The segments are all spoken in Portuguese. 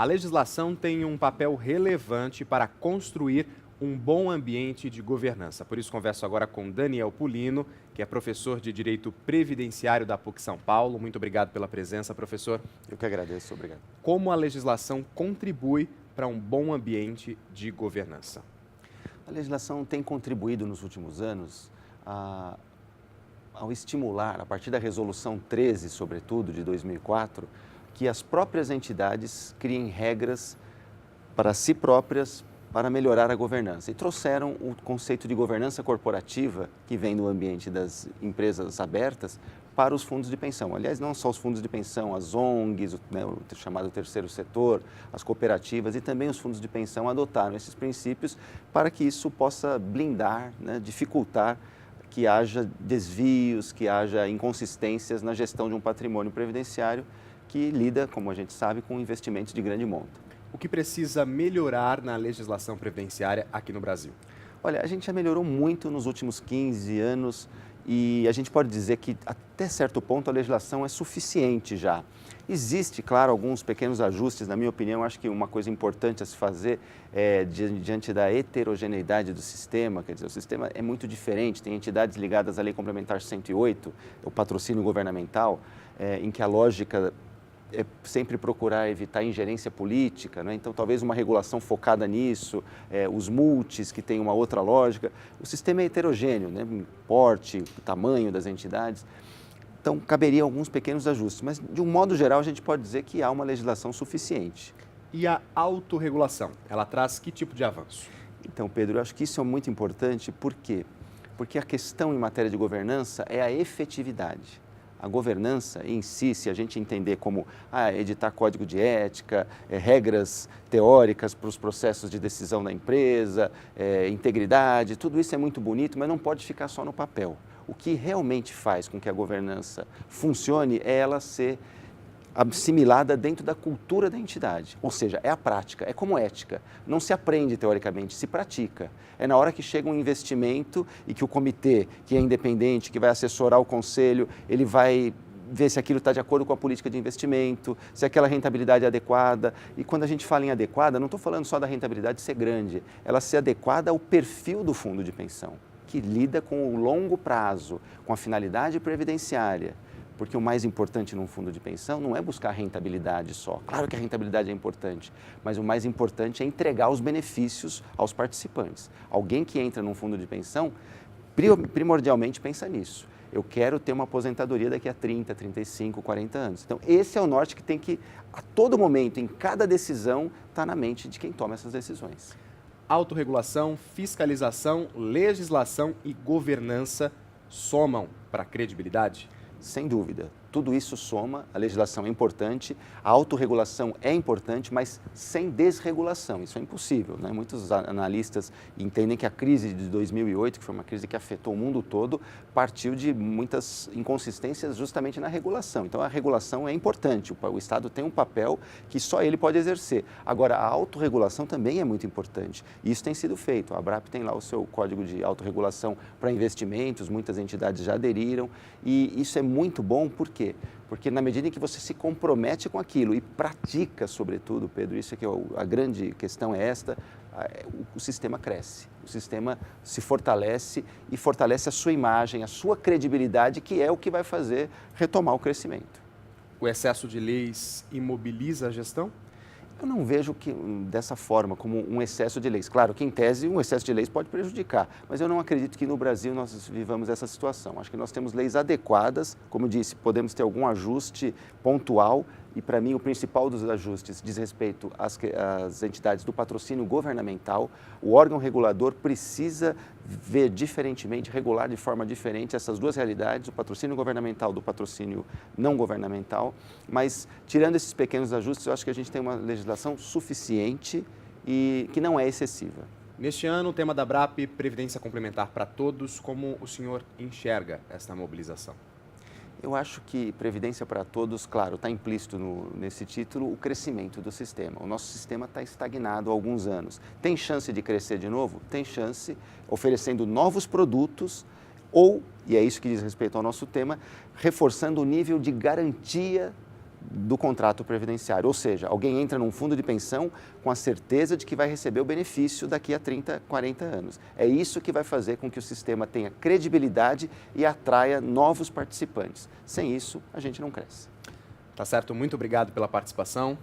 A legislação tem um papel relevante para construir um bom ambiente de governança. Por isso, converso agora com Daniel Pulino, que é professor de Direito Previdenciário da PUC São Paulo. Muito obrigado pela presença, professor. Eu que agradeço, obrigado. Como a legislação contribui para um bom ambiente de governança? A legislação tem contribuído nos últimos anos ao estimular, a partir da Resolução 13, sobretudo, de 2004, que as próprias entidades criem regras para si próprias para melhorar a governança. E trouxeram o conceito de governança corporativa, que vem do ambiente das empresas abertas, para os fundos de pensão. Aliás, não só os fundos de pensão, as ONGs, o chamado terceiro setor, as cooperativas e também os fundos de pensão adotaram esses princípios para que isso possa blindar, dificultar que haja desvios, que haja inconsistências na gestão de um patrimônio previdenciário que lida, como a gente sabe, com investimentos de grande monta. O que precisa melhorar na legislação previdenciária aqui no Brasil? Olha, a gente já melhorou muito nos últimos 15 anos e a gente pode dizer que até certo ponto a legislação é suficiente já. Existe, claro, alguns pequenos ajustes, na minha opinião. Acho que uma coisa importante a se fazer é, diante da heterogeneidade do sistema, quer dizer, o sistema é muito diferente, tem entidades ligadas à Lei Complementar 108, o patrocínio governamental, em que a lógica é sempre procurar evitar ingerência política, então talvez uma regulação focada nisso, os multis que tem uma outra lógica. O sistema é heterogêneo, o porte, o tamanho das entidades, então caberia alguns pequenos ajustes, mas de um modo geral a gente pode dizer que há uma legislação suficiente. E a autorregulação, ela traz que tipo de avanço? Então, Pedro, eu acho que isso é muito importante. Por quê? Porque a questão em matéria de governança é a efetividade. A governança em si, se a gente entender como editar código de ética, regras teóricas para os processos de decisão da empresa, integridade, tudo isso é muito bonito, mas não pode ficar só no papel. O que realmente faz com que a governança funcione é ela ser assimilada dentro da cultura da entidade, ou seja, é a prática, é como ética, não se aprende teoricamente, se pratica. É na hora que chega um investimento e que o comitê, que é independente, que vai assessorar o conselho, ele vai ver se aquilo está de acordo com a política de investimento, se aquela rentabilidade é adequada. E quando a gente fala em adequada, não estou falando só da rentabilidade ser grande, ela ser adequada ao perfil do fundo de pensão, que lida com o longo prazo, com a finalidade previdenciária. Porque o mais importante num fundo de pensão não é buscar rentabilidade só. Claro que a rentabilidade é importante, mas o mais importante é entregar os benefícios aos participantes. Alguém que entra num fundo de pensão, primordialmente pensa nisso. Eu quero ter uma aposentadoria daqui a 30, 35, 40 anos. Então, esse é o norte que tem que, a todo momento, em cada decisão, estar na mente de quem toma essas decisões. Autorregulação, fiscalização, legislação e governança somam para a credibilidade? Sem dúvida, tudo isso soma, a legislação é importante, a autorregulação é importante, mas sem desregulação, isso é impossível. Muitos analistas entendem que a crise de 2008, que foi uma crise que afetou o mundo todo, partiu de muitas inconsistências justamente na regulação. Então a regulação é importante, o Estado tem um papel que só ele pode exercer. Agora, a autorregulação também é muito importante, e isso tem sido feito. A ABRAP tem lá o seu código de autorregulação para investimentos, muitas entidades já aderiram, e isso é muito bom. Por quê? Porque na medida em que você se compromete com aquilo e pratica, sobretudo, Pedro, isso é que a grande questão é esta, o sistema cresce, o sistema se fortalece e fortalece a sua imagem, a sua credibilidade, que é o que vai fazer retomar o crescimento. O excesso de leis imobiliza a gestão? Eu não vejo dessa forma, como um excesso de leis. Claro que, em tese, um excesso de leis pode prejudicar, mas eu não acredito que no Brasil nós vivamos essa situação. Acho que nós temos leis adequadas, como eu disse, podemos ter algum ajuste pontual, e para mim o principal dos ajustes diz respeito às entidades do patrocínio governamental. O órgão regulador precisa ver diferentemente, regular de forma diferente essas duas realidades, o patrocínio governamental do patrocínio não governamental, mas tirando esses pequenos ajustes, eu acho que a gente tem uma legislação suficiente e que não é excessiva. Neste ano, o tema da ABRAP, Previdência Complementar para Todos, como o senhor enxerga esta mobilização? Eu acho que Previdência para Todos, claro, está implícito nesse título o crescimento do sistema. O nosso sistema está estagnado há alguns anos. Tem chance de crescer de novo? Tem chance, oferecendo novos produtos ou, e é isso que diz respeito ao nosso tema, reforçando o nível de garantia do contrato previdenciário. Ou seja, alguém entra num fundo de pensão com a certeza de que vai receber o benefício daqui a 30, 40 anos. É isso que vai fazer com que o sistema tenha credibilidade e atraia novos participantes. Sem isso, a gente não cresce. Tá certo, muito obrigado pela participação.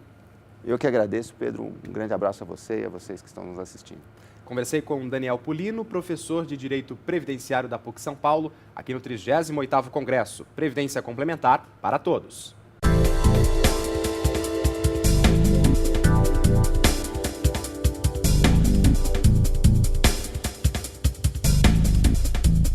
Eu que agradeço, Pedro. Um grande abraço a você e a vocês que estão nos assistindo. Conversei com Daniel Pulino, professor de Direito Previdenciário da PUC São Paulo, aqui no 38º Congresso Previdência Complementar para Todos.